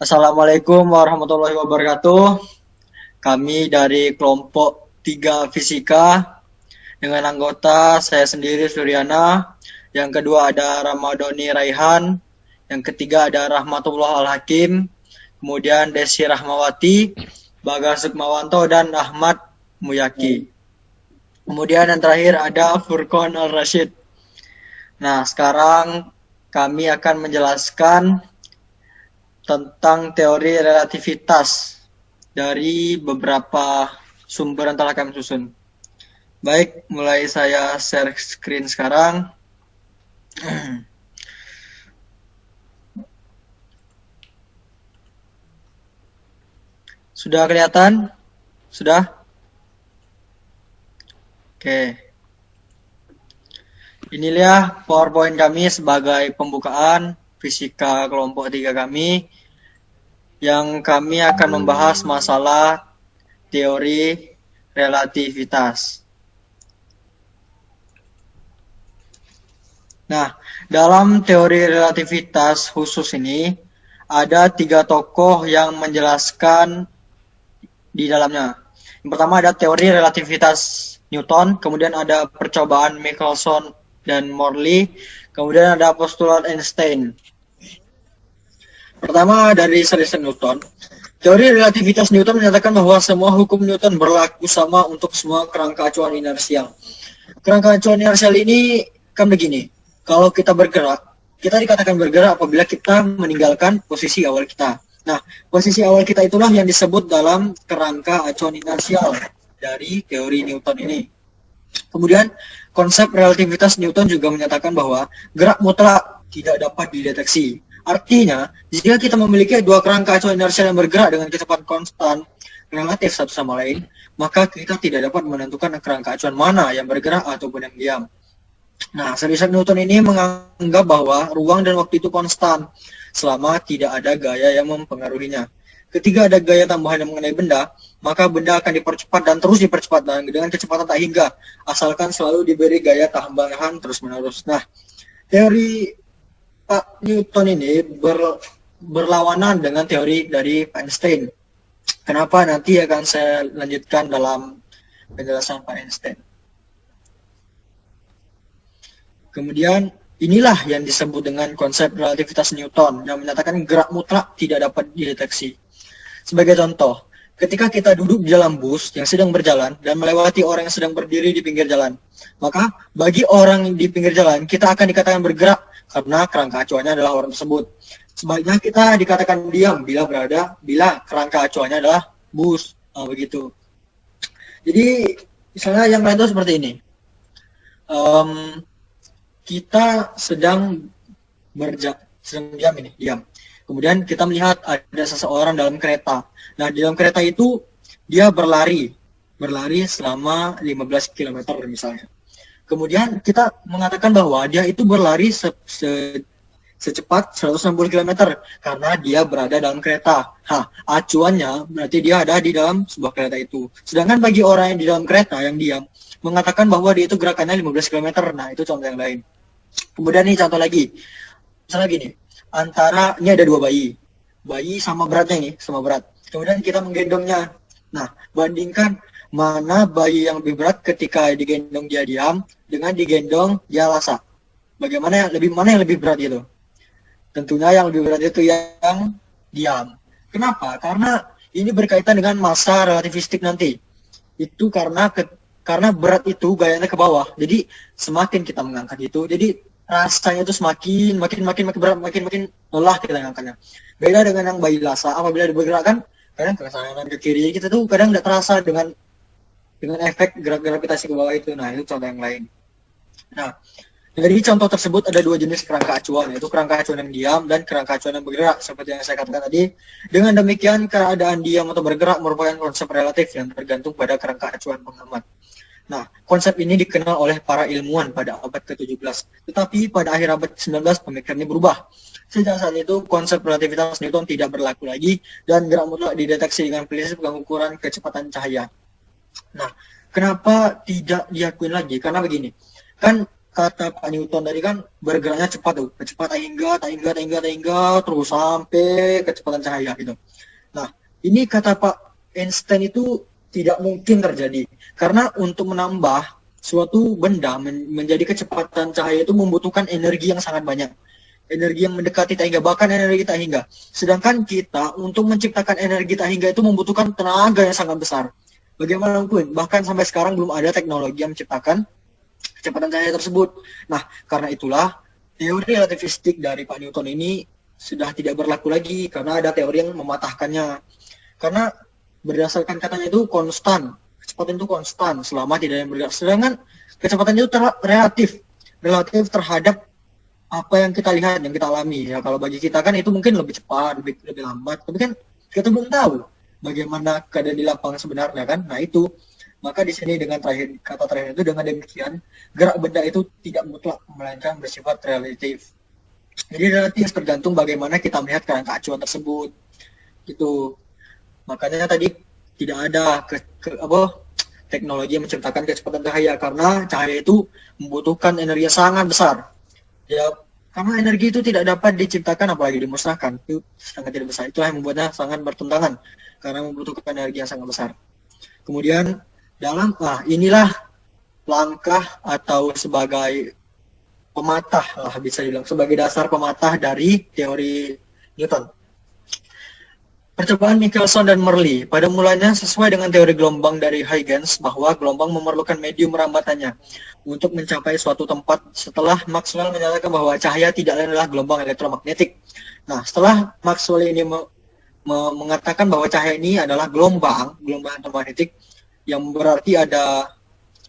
Assalamualaikum warahmatullahi wabarakatuh. Kami dari kelompok 3 Fisika dengan anggota saya sendiri Suryana, yang kedua ada Ramadhani Raihan, yang ketiga ada Rahmatullah Al-Hakim, kemudian Desi Rahmawati, Bagas Sukmawanto, dan Ahmad Muyaki. Kemudian yang terakhir ada Furqan Al-Rashid. Nah, sekarang kami akan menjelaskan tentang teori relativitas dari beberapa sumber yang telah kami susun. Baik, mulai saya share screen sekarang. Sudah kelihatan? Sudah? Oke. Inilah PowerPoint kami sebagai pembukaan fisika kelompok 3 kami, yang kami akan membahas masalah teori relativitas. Nah, dalam teori relativitas khusus ini, ada 3 tokoh yang menjelaskan di dalamnya. Yang pertama ada teori relativitas Newton, kemudian ada percobaan Michelson dan Morley, kemudian ada postulat Einstein. Pertama dari Sir Isaac Newton. Teori relativitas Newton menyatakan bahwa semua hukum Newton berlaku sama untuk semua kerangka acuan inersial. Kerangka acuan inersial ini kan begini. Kalau kita bergerak, kita dikatakan bergerak apabila kita meninggalkan posisi awal kita. Nah, posisi awal kita itulah yang disebut dalam kerangka acuan inersial dari teori Newton ini. Kemudian, konsep relativitas Newton juga menyatakan bahwa gerak mutlak tidak dapat dideteksi. Artinya, jika kita memiliki dua kerangka acuan inersial yang bergerak dengan kecepatan konstan relatif satu sama lain, maka kita tidak dapat menentukan kerangka acuan mana yang bergerak ataupun yang diam. Nah, Sir Isaac Newton ini menganggap bahwa ruang dan waktu itu konstan selama tidak ada gaya yang mempengaruhinya. Ketika ada gaya tambahan yang mengenai benda, maka benda akan dipercepat dan terus dipercepat dengan kecepatan tak hingga, asalkan selalu diberi gaya tambahan terus-menerus. Nah, teori Pak Newton ini berlawanan dengan teori dari Einstein. Kenapa? Nanti akan saya lanjutkan dalam penjelasan Pak Einstein. Kemudian inilah yang disebut dengan konsep relativitas Newton yang menyatakan gerak mutlak tidak dapat dideteksi. Sebagai contoh, ketika kita duduk di dalam bus yang sedang berjalan dan melewati orang yang sedang berdiri di pinggir jalan, maka bagi orang di pinggir jalan kita akan dikatakan bergerak karena kerangka acuannya adalah orang tersebut. Sebaliknya kita dikatakan diam bila kerangka acuannya adalah bus. Nah, begitu. Jadi misalnya yang lain itu seperti ini. Kita sedang diam. Kemudian kita melihat ada seseorang dalam kereta. Nah, di dalam kereta itu dia berlari selama 15 km misalnya. Kemudian kita mengatakan bahwa dia itu berlari secepat 160 km karena dia berada dalam kereta. Acuannya berarti dia ada di dalam sebuah kereta itu. Sedangkan bagi orang yang di dalam kereta yang diam, mengatakan bahwa dia itu gerakannya 15 km. Nah, itu contoh yang lain. Kemudian ini contoh lagi. Misalnya gini, ini ada dua bayi. Bayi sama beratnya ini, sama berat. Kemudian kita menggendongnya. Nah, bandingkan mana bayi yang lebih berat ketika digendong dia diam dengan digendong dia lasa. Mana yang lebih berat itu? Tentunya yang lebih berat itu yang diam. Kenapa? Karena ini berkaitan dengan massa relativistik nanti. Itu karena berat itu gayanya ke bawah. Jadi semakin kita mengangkat itu, jadi rasanya itu semakin berat, makin lelah kita mengangkatnya. Beda dengan yang bayi lasa, apabila dibergerakkan, kadang ke kanan ke kiri kita tuh kadang tidak terasa dengan efek gerak gravitasi ke bawah itu. Nah, itu contoh yang lain. Nah, dari contoh tersebut ada dua jenis kerangka acuan, yaitu kerangka acuan yang diam dan kerangka acuan yang bergerak, seperti yang saya katakan tadi. Dengan demikian, keadaan diam atau bergerak merupakan konsep relatif yang tergantung pada kerangka acuan pengamat. Nah, konsep ini dikenal oleh para ilmuwan pada abad ke-17. Tetapi pada akhir abad ke-19 pemikirannya berubah. Sejak saat itu, konsep relativitas Newton tidak berlaku lagi dan gerak mutlak dideteksi dengan prinsip pengukuran kecepatan cahaya. Nah, kenapa tidak diakui lagi? Karena begini, kan kata Pak Newton tadi kan bergeraknya cepat tuh, kecepatan hingga terus sampai kecepatan cahaya gitu. Nah, ini kata Pak Einstein itu tidak mungkin terjadi karena untuk menambah suatu benda menjadi kecepatan cahaya itu membutuhkan energi yang sangat banyak. Energi yang mendekati tak hingga, bahkan energi tak hingga. Sedangkan kita untuk menciptakan energi tak hingga itu membutuhkan tenaga yang sangat besar. Bagaimanapun, bahkan sampai sekarang belum ada teknologi yang menciptakan kecepatan cahaya tersebut. Nah, karena itulah teori relativistik dari Pak Newton ini sudah tidak berlaku lagi karena ada teori yang mematahkannya. Karena berdasarkan katanya itu konstan, kecepatan itu konstan selama tidak ada yang bergerak. Sedangkan kecepatan itu relatif terhadap apa yang kita lihat, yang kita alami. Ya, kalau bagi kita kan itu mungkin lebih cepat, lebih lambat. Tapi kan kita belum tahu bagaimana keadaan di lapangan sebenarnya kan. Nah itu, maka di sini dengan kata terakhir itu dengan demikian gerak benda itu tidak mutlak melainkan bersifat relatif. Jadi relatif tergantung bagaimana kita melihat keacuan tersebut. Gitu. Makanya tadi tidak ada teknologi yang menciptakan kecepatan cahaya karena cahaya itu membutuhkan energi yang sangat besar. Ya, karena energi itu tidak dapat diciptakan apalagi dimusnahkan, itu sangat tidak besar. Itulah yang membuatnya sangat bertentangan karena membutuhkan energi yang sangat besar. Kemudian inilah langkah atau sebagai pematah lah bisa dibilang, sebagai dasar pematah dari teori Newton. Percobaan Michelson dan Merli pada mulanya sesuai dengan teori gelombang dari Huygens bahwa gelombang memerlukan medium rambatannya untuk mencapai suatu tempat. Setelah Maxwell menyatakan bahwa cahaya tidak lain adalah gelombang elektromagnetik. Nah, setelah Maxwell ini mengatakan bahwa cahaya ini adalah gelombang elektromagnetik yang berarti ada,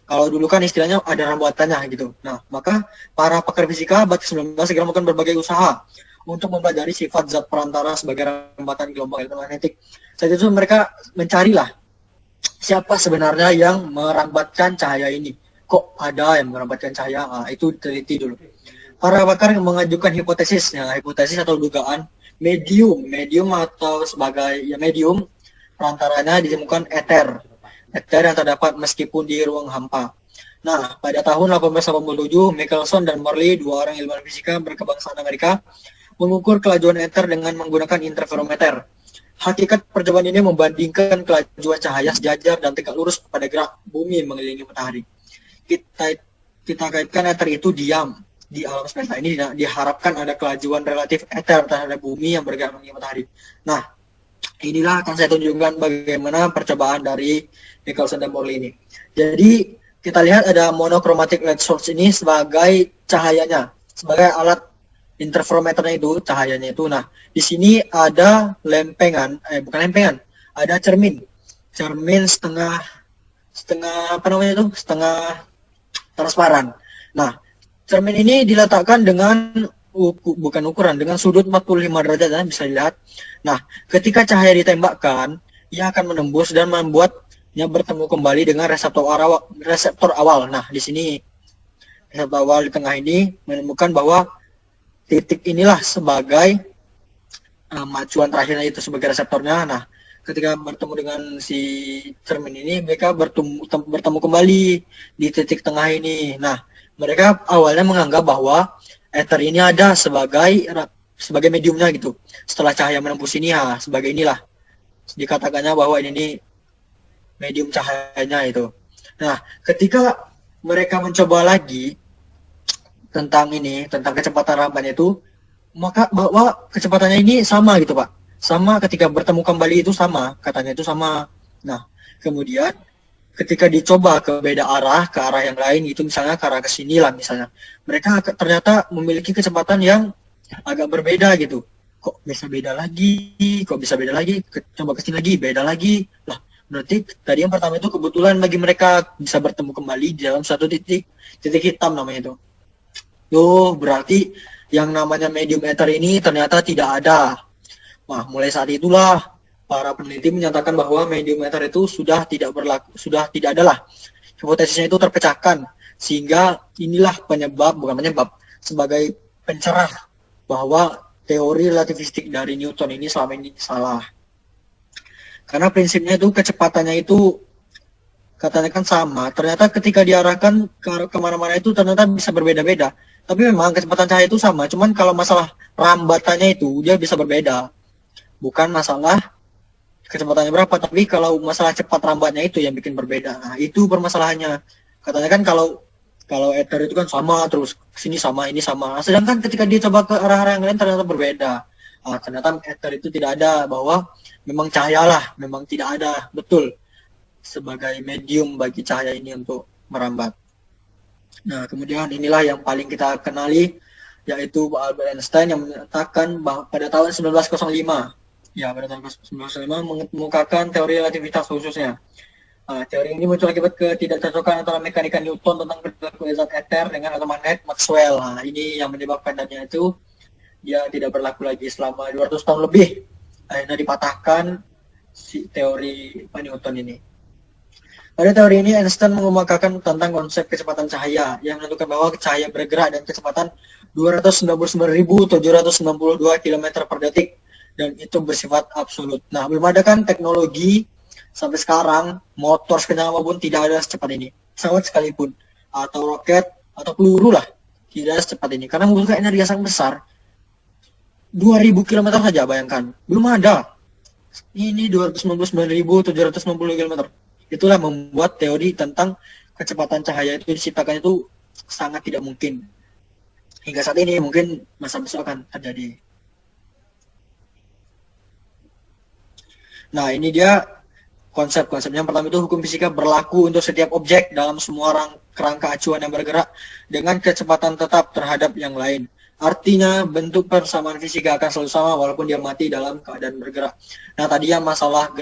kalau dulu kan istilahnya ada rambatannya gitu. Nah, maka para pakar fisika abad ke-19 segera melakukan berbagai usaha untuk mempelajari sifat zat perantara sebagai rambatan gelombang elektromagnetik. Saat itu mereka mencarilah siapa sebenarnya yang merambatkan cahaya ini. Kok ada yang merambatkan cahaya? Itu teliti dulu. Para pakar yang mengajukan hipotesis atau dugaan medium atau sebagai medium perantaranya ditemukan ether yang terdapat meskipun di ruang hampa. Nah, pada tahun 1887, Michelson dan Merli, dua orang ilmuwan fisika berkebangsaan Amerika, mengukur kelajuan ether dengan menggunakan interferometer. Hakikat percobaan ini membandingkan kelajuan cahaya sejajar dan tegak lurus pada gerak bumi mengelilingi matahari. Kita kaitkan ether itu diam di alam semesta ini, diharapkan ada kelajuan relatif ether terhadap bumi yang bergerak mengelilingi matahari. Nah, inilah akan saya tunjukkan bagaimana percobaan dari Michelson dan Morley ini. Jadi kita lihat ada monochromatic light source ini sebagai cahayanya, sebagai alat interferometernya itu, cahayanya itu. Nah, di sini ada ada cermin setengah transparan. Nah, cermin ini diletakkan dengan dengan sudut 45 derajat ya, bisa dilihat. Nah, ketika cahaya ditembakkan, ia akan menembus dan membuatnya bertemu kembali dengan reseptor awal. Nah, di sini reseptor awal di tengah ini menemukan bahwa titik inilah sebagai acuan terakhirnya itu sebagai reseptornya. Nah, ketika bertemu dengan si cermin ini, mereka bertemu kembali di titik tengah ini. Nah, mereka awalnya menganggap bahwa ether ini ada sebagai mediumnya gitu. Setelah cahaya menembus ini, sebagai inilah dikatakannya bahwa ini medium cahayanya itu. Nah, ketika mereka mencoba lagi tentang kecepatan rambatnya itu, maka bahwa kecepatannya ini sama gitu Pak, sama ketika bertemu kembali itu sama, katanya itu sama. Nah, kemudian ketika dicoba ke beda arah, ke arah yang lain gitu, misalnya ke arah ke sini lah misalnya, mereka ternyata memiliki kecepatan yang agak berbeda gitu. Kok bisa beda lagi, coba ke sini lagi, beda lagi lah. Berarti tadi yang pertama itu kebetulan bagi mereka bisa bertemu kembali di dalam satu titik hitam namanya itu. Berarti yang namanya medium ether ini ternyata tidak ada. Nah, mulai saat itulah para peneliti menyatakan bahwa medium ether itu sudah tidak ada lah. Hipotesisnya itu terpecahkan, sehingga inilah sebagai pencerah bahwa teori relativistik dari Newton ini selama ini salah. Karena prinsipnya itu kecepatannya itu katanya kan sama, ternyata ketika diarahkan ke kemana-mana itu ternyata bisa berbeda-beda. Tapi memang kecepatan cahaya itu sama, cuman kalau masalah rambatannya itu dia bisa berbeda. Bukan masalah kecepatannya berapa, tapi kalau masalah cepat rambatnya itu yang bikin berbeda. Nah, itu permasalahannya. Katanya kan kalau ether itu kan sama terus, sini sama, ini sama. Nah, sedangkan ketika dia coba ke arah-arah yang lain ternyata berbeda. Nah, ternyata ether itu tidak ada, bahwa memang cahaya lah, memang tidak ada, betul, sebagai medium bagi cahaya ini untuk merambat. Nah, kemudian inilah yang paling kita kenali, yaitu Albert Einstein yang menyatakan bahwa pada tahun 1905, ya pada tahun 1905 mengemukakan teori relativitas khususnya. Nah, teori ini muncul akibat ketidakcocokan antara mekanika Newton tentang perilaku zat ether dengan elektromagnet Maxwell. Nah, ini yang menyebabkan adanya itu dia tidak berlaku lagi selama 200 tahun lebih. Akhirnya dipatahkan si teori Newton ini. Pada teori ini, Einstein mengemukakan tentang konsep kecepatan cahaya yang menentukan bahwa cahaya bergerak dan kecepatan 299.792 km per detik, dan itu bersifat absolut. Nah, belum ada kan teknologi sampai sekarang, motor sekencang apapun tidak ada secepat ini. Pesawat sekalipun, atau roket, atau peluru lah, tidak ada secepat ini. Karena membutuhkan energi yang sangat besar. 2000 km saja, bayangkan. Belum ada. Ini 299.790 km. Itulah membuat teori tentang kecepatan cahaya itu diciptakan itu sangat tidak mungkin. Hingga saat ini mungkin masa besok akan terjadi. Nah, ini dia konsepnya. Yang pertama itu hukum fisika berlaku untuk setiap objek dalam semua kerangka acuan yang bergerak dengan kecepatan tetap terhadap yang lain. Artinya bentuk persamaan fisika akan selalu sama walaupun dia mati dalam keadaan bergerak. Nah, tadi yang masalah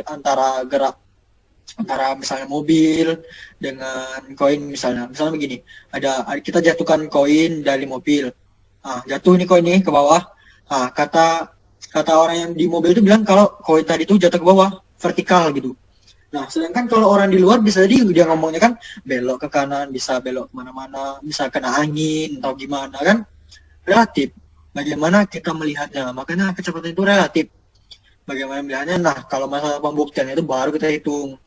antara misalnya mobil dengan koin, misalnya begini, kita jatuhkan koin dari mobil. Nah, jatuh nih koin ini ke bawah. Nah, kata orang yang di mobil itu bilang kalau koin tadi itu jatuh ke bawah vertikal gitu. Nah, sedangkan kalau orang di luar bisa jadi dia ngomongnya kan belok ke kanan, bisa belok kemana-mana, bisa kena angin atau gimana kan, relatif. Bagaimana kita melihatnya, makanya kecepatan itu relatif. Bagaimana melihatnya, nah kalau masalah pembuktian itu baru kita hitung.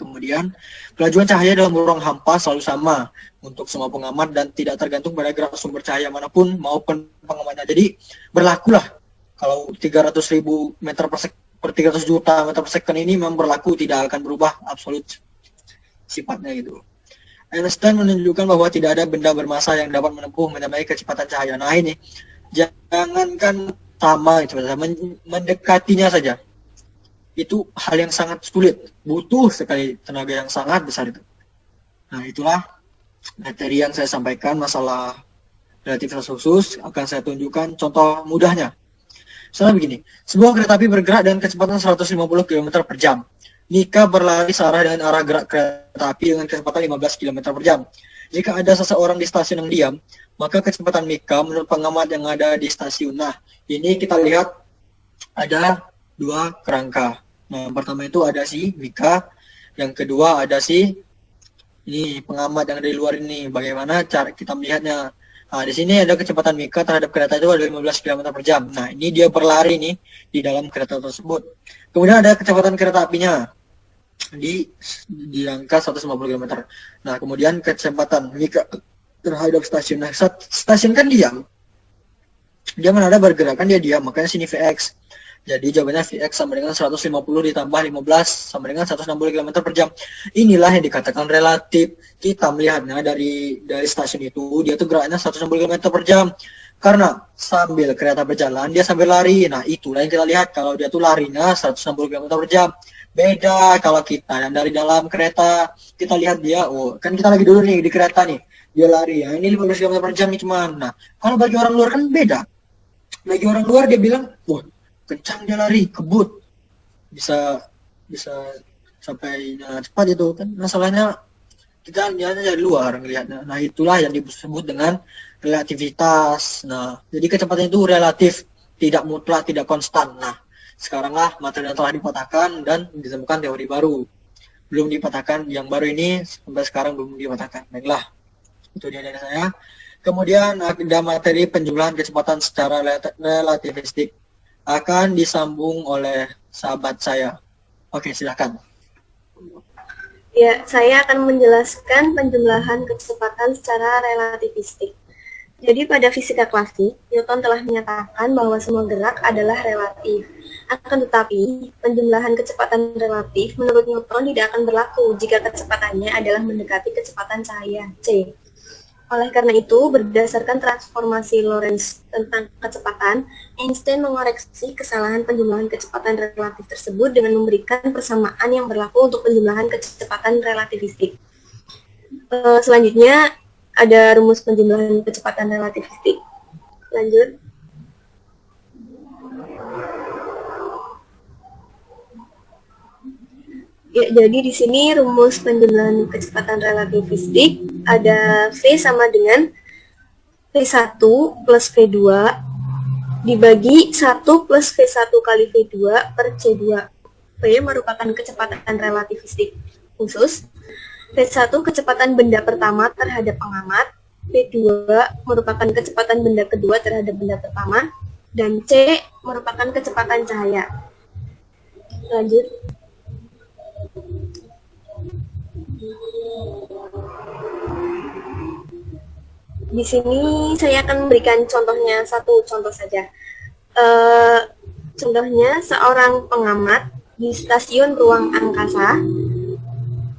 Kemudian, kelajuan cahaya dalam ruang hampa selalu sama untuk semua pengamat dan tidak tergantung pada gerak sumber cahaya manapun maupun pengamatnya. Jadi, berlakulah kalau 300.000 meter per 300 juta meter per second ini memang berlaku, tidak akan berubah absolut sifatnya gitu. Einstein menunjukkan bahwa tidak ada benda bermassa yang dapat menempuh menyamai kecepatan cahaya. Nah ini, jangankan sama, mendekatinya saja. Itu hal yang sangat sulit, butuh sekali tenaga yang sangat besar itu. Nah, itulah materi yang saya sampaikan masalah relativitas khusus. Akan saya tunjukkan contoh mudahnya. Misalnya begini, sebuah kereta api bergerak dengan kecepatan 150 km per jam. Mika berlari searah dengan arah gerak kereta api dengan kecepatan 15 km per jam. Jika ada seseorang di stasiun yang diam, maka kecepatan Mika menurut pengamat yang ada di stasiun. Nah, ini kita lihat ada dua kerangka. Nah, yang pertama itu ada si Mika, yang kedua ada si ini pengamat yang dari luar ini. Bagaimana cara kita melihatnya? Nah, di sini ada kecepatan Mika terhadap kereta itu ada 15 km per jam. Nah, ini dia berlari nih di dalam kereta tersebut. Kemudian ada kecepatan kereta apinya di angka 150 km. Nah, kemudian kecepatan Mika terhadap stasiun. Nah, stasiun kan diam. Dia mana ada bergerak kan dia diam, makanya sini Vx. Jadi jawabannya Vx sama dengan 150 ditambah 15 sama dengan 160 km per jam. Inilah yang dikatakan relatif. Kita melihatnya dari stasiun itu, dia tuh geraknya 160 km per jam. Karena sambil kereta berjalan, dia sambil lari. Nah, itulah yang kita lihat. Kalau dia tuh larinya 160 km per jam. Beda kalau kita yang dari dalam kereta, kita lihat dia, oh kan kita lagi dulu nih di kereta nih. Dia lari, ya ini 15 km per jam nih cuman. Nah, kalau bagi orang luar kan beda. Bagi orang luar dia bilang, wah, kencang dia lari, kebut, bisa sampai cepat itu kan. Masalahnya kita lihatnya dari luar ngelihatnya. Nah, itulah yang disebut dengan relativitas. Nah, jadi kecepatan itu relatif, tidak mutlak, tidak konstan. Nah, sekaranglah materi yang telah dipatahkan dan ditemukan teori baru. Belum dipatahkan, yang baru ini sampai sekarang belum dipatahkan. Baiklah, itu dia dari saya. Kemudian ada materi penjumlahan kecepatan secara relativistik. Akan disambung oleh sahabat saya. Oke, silakan. Ya, saya akan menjelaskan penjumlahan kecepatan secara relativistik. Jadi pada fisika klasik, Newton telah menyatakan bahwa semua gerak adalah relatif. Akan tetapi, penjumlahan kecepatan relatif menurut Newton tidak akan berlaku jika kecepatannya adalah mendekati kecepatan cahaya, c. Oleh karena itu, berdasarkan transformasi Lorentz tentang kecepatan, Einstein mengoreksi kesalahan penjumlahan kecepatan relatif tersebut dengan memberikan persamaan yang berlaku untuk penjumlahan kecepatan relativistik. Selanjutnya, ada rumus penjumlahan kecepatan relativistik. Lanjut. Ya, jadi di sini rumus penjumlahan kecepatan relativistik ada V sama dengan V1 plus V2 dibagi 1 plus V1 kali V2 per C2. V merupakan kecepatan relativistik khusus. V1 kecepatan benda pertama terhadap pengamat, V2 merupakan kecepatan benda kedua terhadap benda pertama, dan C merupakan kecepatan cahaya. Lanjut. Di sini saya akan memberikan contohnya, satu contoh saja. Contohnya, seorang pengamat di stasiun ruang angkasa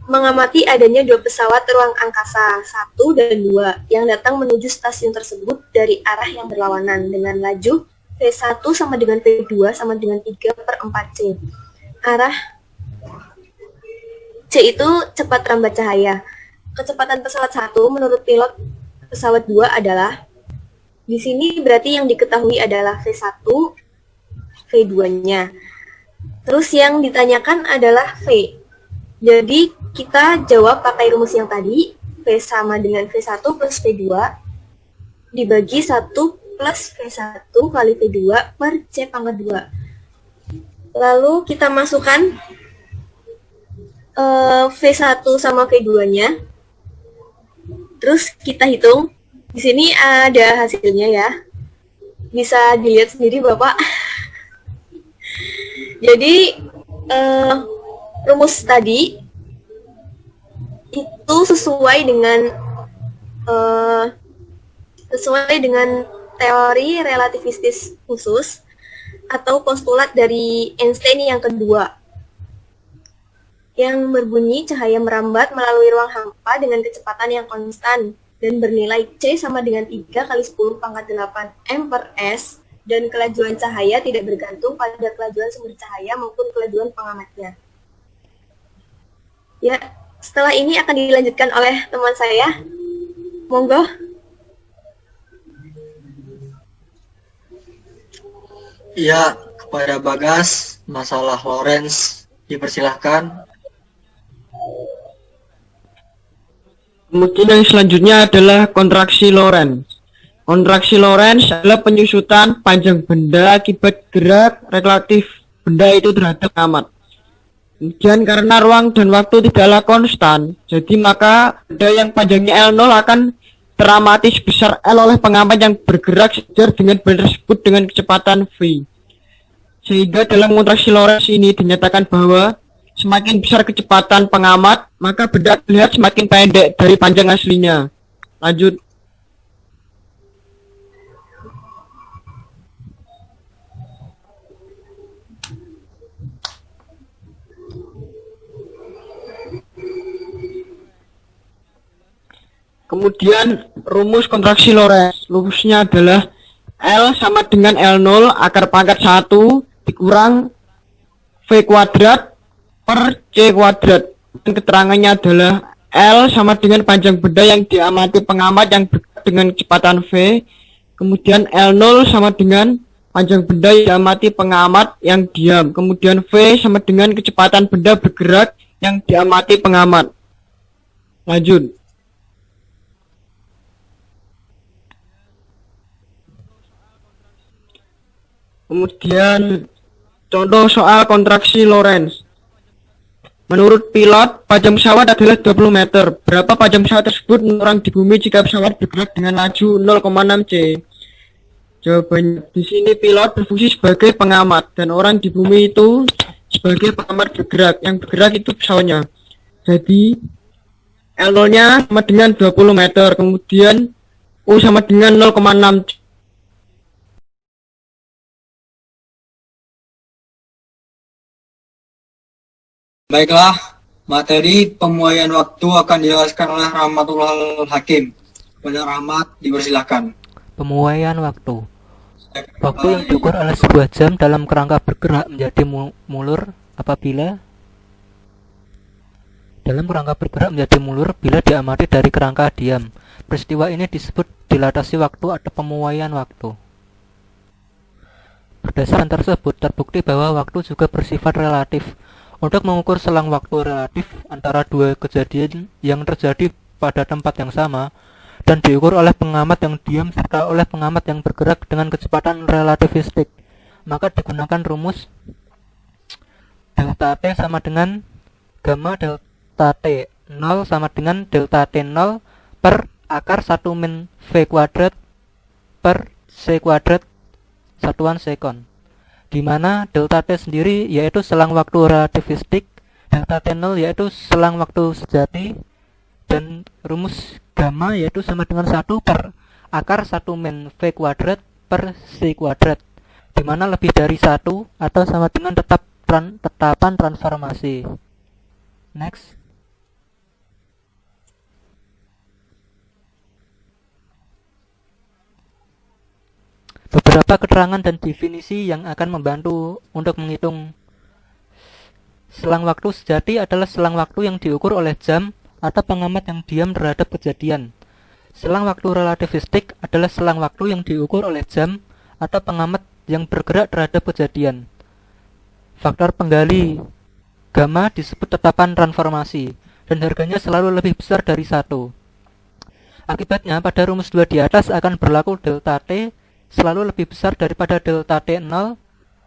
mengamati adanya 2 pesawat ruang angkasa 1 dan 2 yang datang menuju stasiun tersebut dari arah yang berlawanan dengan laju V1 sama dengan V2 sama dengan 3/4C. Arah C itu cepat rambat cahaya. Kecepatan pesawat 1 menurut pilot pesawat 2 adalah, di sini berarti yang diketahui adalah V1, V2-nya. Terus yang ditanyakan adalah V. Jadi kita jawab pakai rumus yang tadi, V sama dengan V1 plus V2 dibagi 1 plus V1 kali V2 per C pangkat 2. Lalu kita masukkan V1 sama V2-nya. Terus kita hitung. Di sini ada hasilnya ya. Bisa dilihat sendiri Bapak. Jadi rumus tadi itu sesuai dengan teori relativistis khusus atau postulat dari Einstein yang kedua, yang berbunyi cahaya merambat melalui ruang hampa dengan kecepatan yang konstan dan bernilai C sama dengan 3 kali 10 pangkat 8 M per S, dan kelajuan cahaya tidak bergantung pada kelajuan sumber cahaya maupun kelajuan pengamatnya. Ya, setelah ini akan dilanjutkan oleh teman saya. Monggo. Ya, kepada Bagas, masalah Lorentz dipersilahkan. Kemudian yang selanjutnya adalah kontraksi Lorentz. Kontraksi Lorentz adalah penyusutan panjang benda akibat gerak relatif benda itu terhadap pengamat. Kemudian karena ruang dan waktu tidaklah konstan, jadi maka benda yang panjangnya L0 akan teramati sebesar L oleh pengamat yang bergerak sejajar dengan benda tersebut dengan kecepatan V. Sehingga dalam kontraksi Lorentz ini dinyatakan bahwa semakin besar kecepatan pengamat, maka benda terlihat semakin pendek dari panjang aslinya. Lanjut. Kemudian rumus kontraksi Lorentz. Rumusnya adalah L sama dengan L0 akar pangkat 1 dikurang V kuadrat per C kuadrat. Dan keterangannya adalah L sama dengan panjang benda yang diamati pengamat yang bergerak dengan kecepatan V. Kemudian L0 sama dengan panjang benda yang diamati pengamat yang diam. Kemudian V sama dengan kecepatan benda bergerak yang diamati pengamat. Lanjut. Kemudian contoh soal kontraksi Lorentz. Menurut pilot, panjang pesawat adalah 20 meter. Berapa panjang pesawat tersebut menurun di bumi jika pesawat bergerak dengan laju 0,6 C? Jawabannya, di sini pilot berfungsi sebagai pengamat dan orang di bumi itu sebagai pengamat bergerak. Yang bergerak itu pesawatnya. Jadi L0-nya sama dengan 20 meter, kemudian U sama dengan 0,6. Baiklah, materi pemuaian waktu akan dijelaskan oleh Rahmatul Hakim. Kepada Rahmat, dipersilakan. Pemuaian waktu. Waktu yang diukur oleh sebuah jam dalam kerangka bergerak menjadi mulur apabila bila diamati dari kerangka diam. Peristiwa ini disebut dilatasi waktu atau pemuaian waktu. Berdasarkan tersebut, terbukti bahwa waktu juga bersifat relatif. Untuk mengukur selang waktu relatif antara dua kejadian yang terjadi pada tempat yang sama dan diukur oleh pengamat yang diam serta oleh pengamat yang bergerak dengan kecepatan relativistik, maka digunakan rumus delta T sama dengan gamma delta T 0 sama dengan delta T 0 per akar 1 min V kuadrat per C kuadrat satuan sekon, di mana delta T sendiri yaitu selang waktu relativistik, delta T0 yaitu selang waktu sejati, dan rumus gamma yaitu sama dengan 1 per akar 1 min V kuadrat per C kuadrat, di mana lebih dari 1 atau sama dengan tetapan transformasi. Next. Beberapa keterangan dan definisi yang akan membantu untuk menghitung selang waktu sejati adalah selang waktu yang diukur oleh jam atau pengamat yang diam terhadap kejadian. Selang waktu relativistik adalah selang waktu yang diukur oleh jam atau pengamat yang bergerak terhadap kejadian. Faktor penggali gamma disebut tetapan transformasi dan harganya selalu lebih besar dari 1. Akibatnya pada rumus 2 di atas akan berlaku delta T selalu lebih besar daripada delta T0,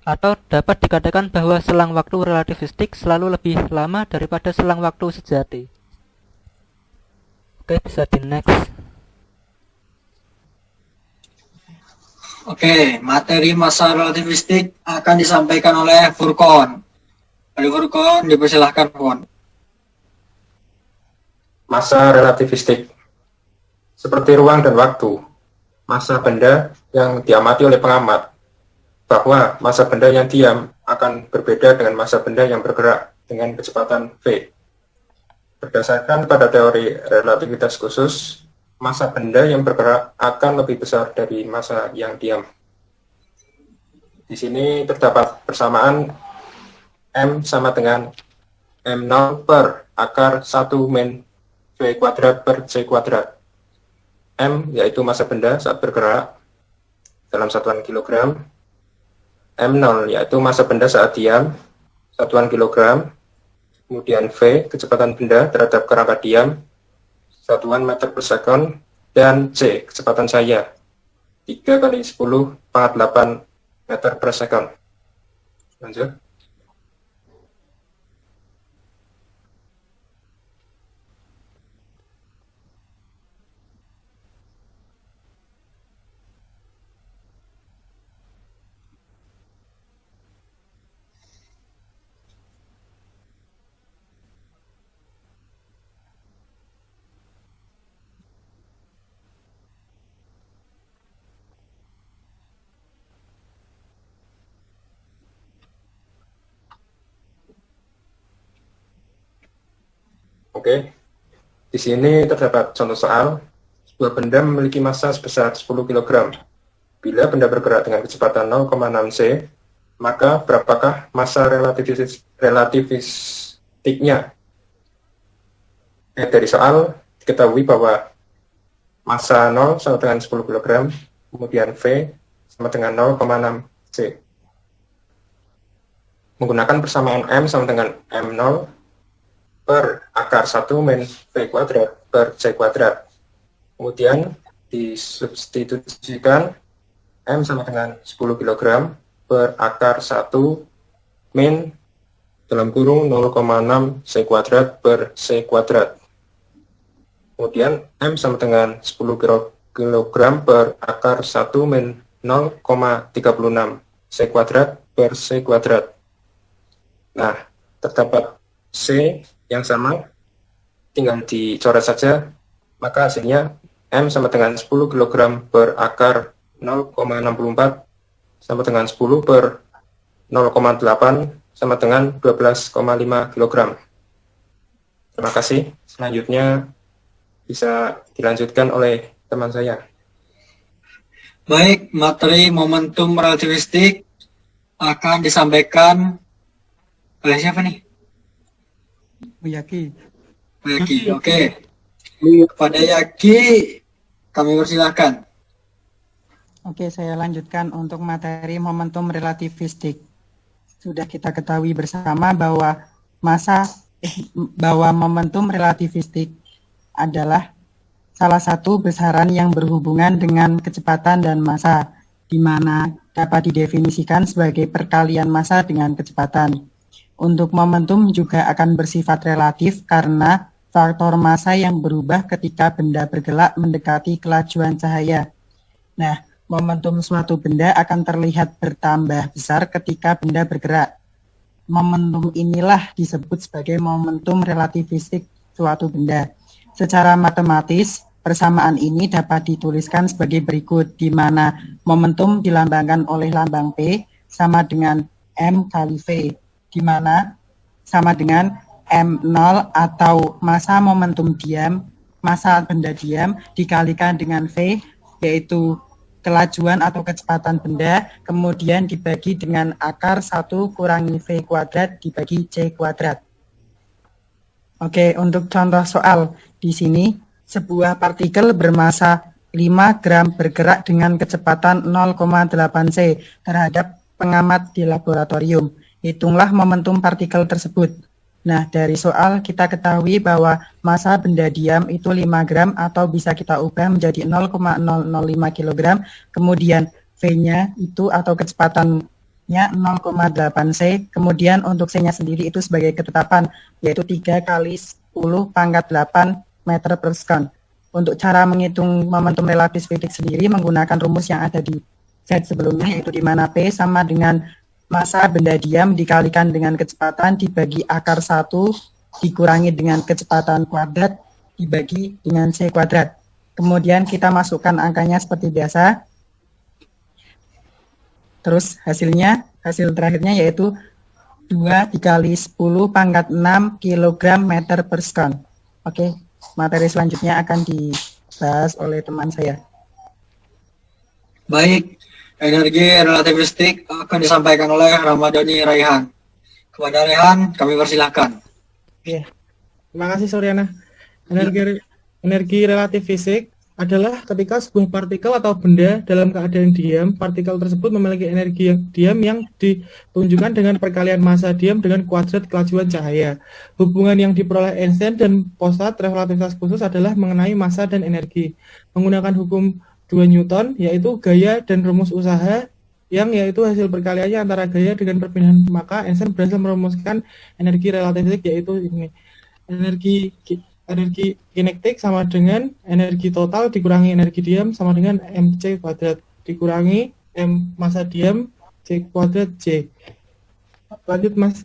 atau dapat dikatakan bahwa selang waktu relativistik selalu lebih lama daripada selang waktu sejati. Oke, bisa di next. Oke, materi masa relativistik akan disampaikan oleh Furqon. Oleh Furqon, dipersilahkan Furqon. Masa relativistik seperti ruang dan waktu. Masa benda yang diamati oleh pengamat, bahwa masa benda yang diam akan berbeda dengan masa benda yang bergerak dengan kecepatan v. Berdasarkan pada teori relativitas khusus, masa benda yang bergerak akan lebih besar dari masa yang diam. Di sini terdapat persamaan M sama dengan M0 per akar 1 min V kuadrat per C kuadrat. M yaitu masa benda saat bergerak dalam satuan kilogram. M0 yaitu masa benda saat diam, satuan kilogram. Kemudian V, kecepatan benda terhadap kerangka diam, satuan meter per sekon. Dan C, kecepatan saya, 3 kali 10 pangkat 8 meter per sekon. Lanjut. Oke, di sini terdapat contoh soal. Sebuah benda memiliki massa sebesar 10 kg. Bila benda bergerak dengan kecepatan 0,6 c, maka berapakah massa relativistiknya? Dari soal diketahui bahwa massa 0 sama dengan 10 kg, kemudian V sama dengan 0,6 c. Menggunakan persamaan M sama dengan M0 per akar 1 min V kuadrat per C kuadrat. Kemudian disubstitusikan M sama dengan 10 kg per akar 1 min dalam kurung 0,6 C kuadrat per C kuadrat. Kemudian M sama dengan 10 kg per akar 1 min 0,36 C kuadrat per C kuadrat. Nah, terdapat C yang sama tinggal dicoret saja, maka hasilnya M sama dengan 10 kg per akar 0,64 sama dengan 10 per 0,8 sama dengan 12,5 kg. Terima kasih. Selanjutnya bisa dilanjutkan oleh teman saya. Baik, materi momentum relativistik akan disampaikan oleh siapa nih? Yaki. Yaki, oke. Kepada Yaki, kami persilahkan. Oke, saya lanjutkan untuk materi momentum relativistik. Sudah kita ketahui bersama bahwa momentum relativistik adalah salah satu besaran yang berhubungan dengan kecepatan dan massa, di mana dapat didefinisikan sebagai perkalian massa dengan kecepatan. Untuk momentum juga akan bersifat relatif karena faktor massa yang berubah ketika benda bergerak mendekati kelajuan cahaya. Nah, momentum suatu benda akan terlihat bertambah besar ketika benda bergerak. Momentum inilah disebut sebagai momentum relativistik suatu benda. Secara matematis, persamaan ini dapat dituliskan sebagai berikut, di mana momentum dilambangkan oleh lambang P sama dengan M kali V, di mana sama dengan M0 atau massa momentum diam, massa benda diam dikalikan dengan V, yaitu kelajuan atau kecepatan benda, kemudian dibagi dengan akar 1 kurangi V kuadrat dibagi C kuadrat. Oke, untuk contoh soal di sini, sebuah partikel bermassa 5 gram bergerak dengan kecepatan 0,8 C terhadap pengamat di laboratorium. Hitunglah momentum partikel tersebut. Nah, dari soal kita ketahui bahwa massa benda diam itu 5 gram atau bisa kita ubah menjadi 0,005 kg. Kemudian V-nya itu atau kecepatannya 0,8 C. Kemudian untuk C-nya sendiri itu sebagai ketetapan, yaitu 3 kali 10 pangkat 8 meter per sekon. Untuk cara menghitung momentum relativistik sendiri menggunakan rumus yang ada di slide sebelumnya, yaitu di mana P sama dengan massa benda diam dikalikan dengan kecepatan dibagi akar 1 dikurangi dengan kecepatan kuadrat dibagi dengan C kuadrat. Kemudian kita masukkan angkanya seperti biasa. Terus hasil terakhirnya yaitu 2 dikali 10 pangkat 6 kg meter per sekon. Oke, materi selanjutnya akan dibahas oleh teman saya. Baik, energi relativistik akan disampaikan oleh Ramadhani Raihan. Kepada Raihan, kami persilahkan. Iya. Terima kasih Suryana. Energi relatif fisik adalah ketika sebuah partikel atau benda dalam keadaan diam, partikel tersebut memiliki energi yang diam yang ditunjukkan dengan perkalian massa diam dengan kuadrat kelajuan cahaya. Hubungan yang diperoleh Einstein dan Posat relativitas khusus adalah mengenai massa dan energi. Menggunakan hukum 2 Newton, yaitu gaya dan rumus usaha, yang yaitu hasil perkaliannya antara gaya dengan perpindahan, maka Einstein berhasil merumuskan energi relativistik, yaitu ini. Energi kinetik sama dengan energi total dikurangi energi diam sama dengan mc kuadrat dikurangi m massa diam c kuadrat c. Lanjut Mas.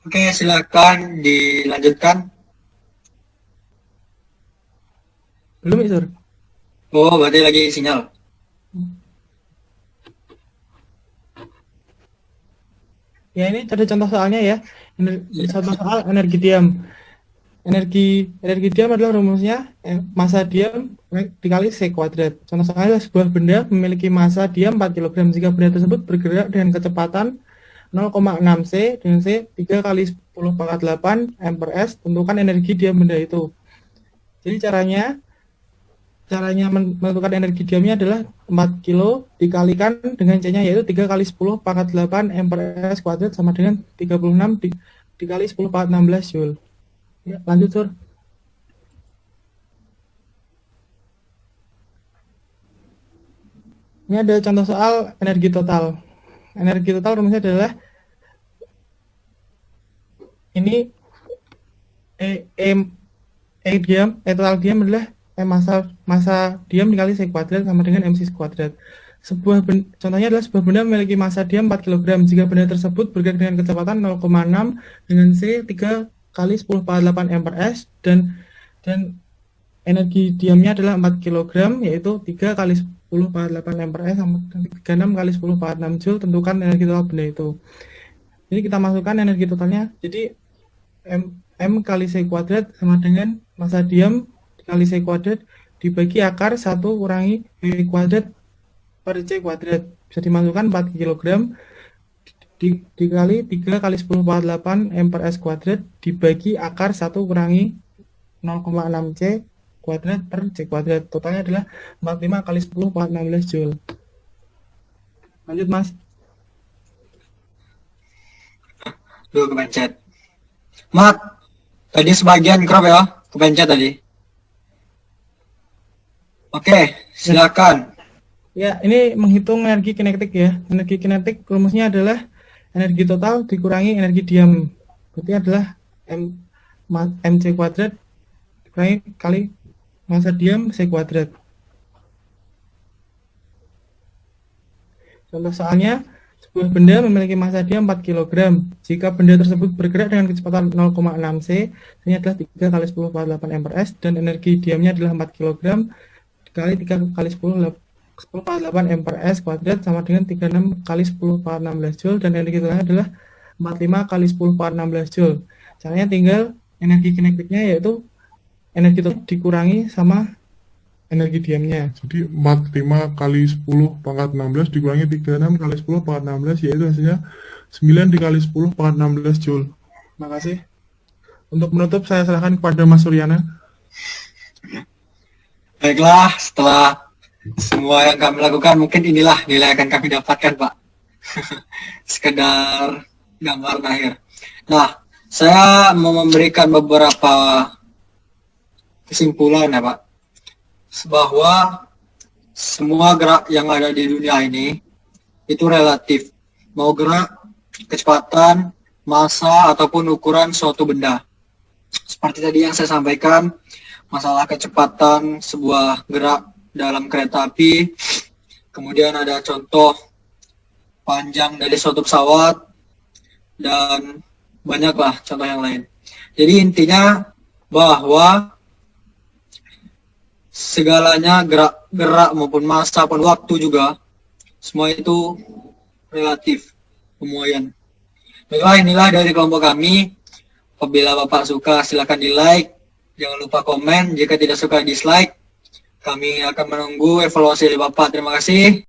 Oke, silakan dilanjutkan. Belum ya, Sur? Oh, berarti lagi sinyal. Ya, ini ada contoh soalnya ya. Contoh soal energi diam. Energi diam adalah rumusnya massa diam dikali C kuadrat. Contoh soalnya adalah sebuah benda memiliki massa diam 4 kg jika benda tersebut bergerak dengan kecepatan 0,6 C dengan C 3 kali 10 pangkat 8 M per S. Tentukan energi diam benda itu. Jadi caranya menentukan energi diamnya adalah 4 kilo dikalikan dengan C-nya yaitu 3 kali 10 pangkat 8 M per S kuadrat sama dengan 36 dikali 10 pangkat 16 Joule. Ya, lanjut Sur. Ini ada contoh soal energi total. Energi total rumusnya adalah ini total diam adalah masa diam dikali C kuadrat sama dengan MC kuadrat. Contohnya adalah sebuah benda memiliki masa diam 4 kg. Jika benda tersebut bergerak dengan kecepatan 0,6 dengan C 3 kali 10 × 8 m per s dan energi diamnya adalah 4 kg, yaitu 3 kali 10 × 8 m per s sama 36 kali 10 × 6 joule. Tentukan energi total benda itu. Jadi kita masukkan energi totalnya. Jadi M kali C kuadrat sama dengan masa diam kali C kuadrat dibagi akar 1 kurangi V kuadrat per C kuadrat. Bisa dimasukkan 4 kg dikali 3 kali 10 × 8 m per s kuadrat dibagi akar 1 kurangi 0,6 C kuadrat per C kuadrat. Totalnya adalah 45 kali 10 × 16 joule. Lanjut Mas. Duh, kepencet. Mat, tadi sebagian crop ya, kepencet tadi. Oke, silakan. Ya, ini menghitung energi kinetik ya. Energi kinetik rumusnya adalah energi total dikurangi energi diam. Berarti adalah MC kuadrat dikurangi kali masa diam C kuadrat. Contoh soalnya, sebuah benda memiliki masa diam 4 kg. Jika benda tersebut bergerak dengan kecepatan 0,6 C, ini adalah 3 kali 10 × 8 m per s dan energi diamnya adalah 4 kg dikali 3 kali 10 × 8 m per s kuadrat sama dengan 36 kali 10 × 16 joule dan energi totalnya adalah 45 kali 10 × 16 joule. Caranya tinggal energi kinetiknya yaitu energi total dikurangi sama energi diamnya. Jadi 45 kali 10 pangkat 16 dikurangi 36 kali 10 pangkat 16 yaitu hasilnya 9 dikali 10 pangkat 16 joule. Terima kasih. Untuk menutup saya serahkan kepada Mas Suryana. Baiklah, setelah semua yang kami lakukan, mungkin inilah nilai yang akan kami dapatkan, Pak. Sekedar gambaran akhir. Nah, saya mau memberikan beberapa kesimpulan ya, Pak. Bahwa semua gerak yang ada di dunia ini itu relatif. Mau gerak, kecepatan, massa, ataupun ukuran suatu benda. Seperti tadi yang saya sampaikan, masalah kecepatan sebuah gerak dalam kereta api, kemudian ada contoh panjang dari suatu pesawat, dan banyaklah contoh yang lain. Jadi intinya bahwa segalanya gerak maupun massa maupun waktu juga, semua itu relatif, pemuaian. Baiklah, inilah dari kelompok kami. Apabila Bapak suka silakan di like, jangan lupa komen. Jika tidak suka dislike. Kami akan menunggu evaluasi dari Bapak. Terima kasih.